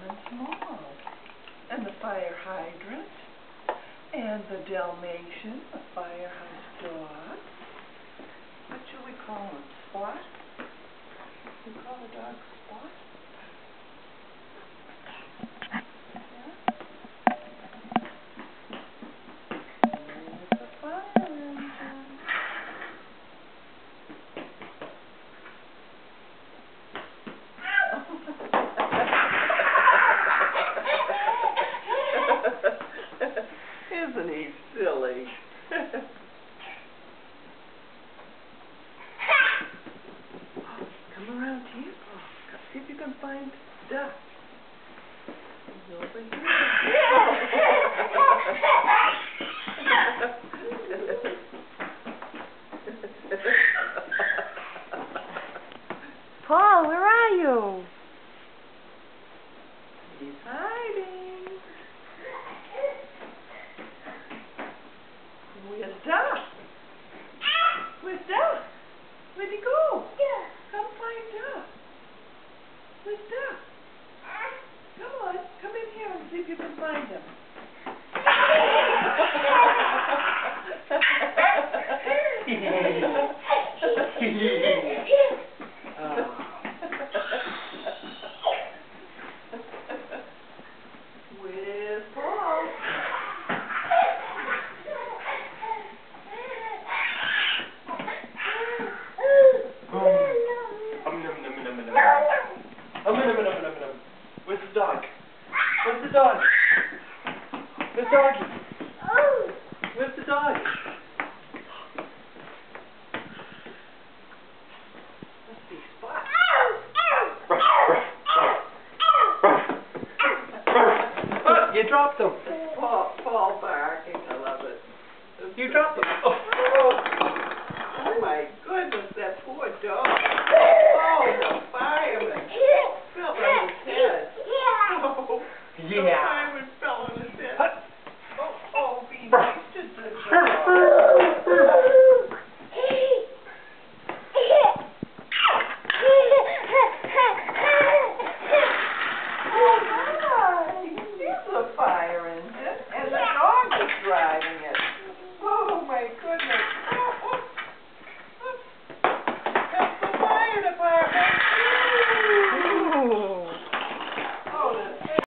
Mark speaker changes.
Speaker 1: Fireman's Mall. And the fire hydrant. And the Dalmatian, the firehouse dog. What should we call him? Spot? We call the dog Spot? Isn't he silly? Come around here, Paul. See if you can find Duck. He's over here.
Speaker 2: Paul, where are you?
Speaker 1: He's hiding. Where's Duck? Where's Duck? Where'd he go? Come find Duck. Where's Duck? Come on, come in here and see if you can find him. Where's Paul?
Speaker 3: Where's the dog? Where's the dog? Where's the doggy? Where's the dog?
Speaker 1: Must be Spot.
Speaker 3: Oh, you dropped him.
Speaker 1: Paul barking. I love it.
Speaker 3: You dropped him.
Speaker 1: Oh my goodness, that poor dog. Oh, the fireman. Fell on his head. Oh,
Speaker 3: Yeah.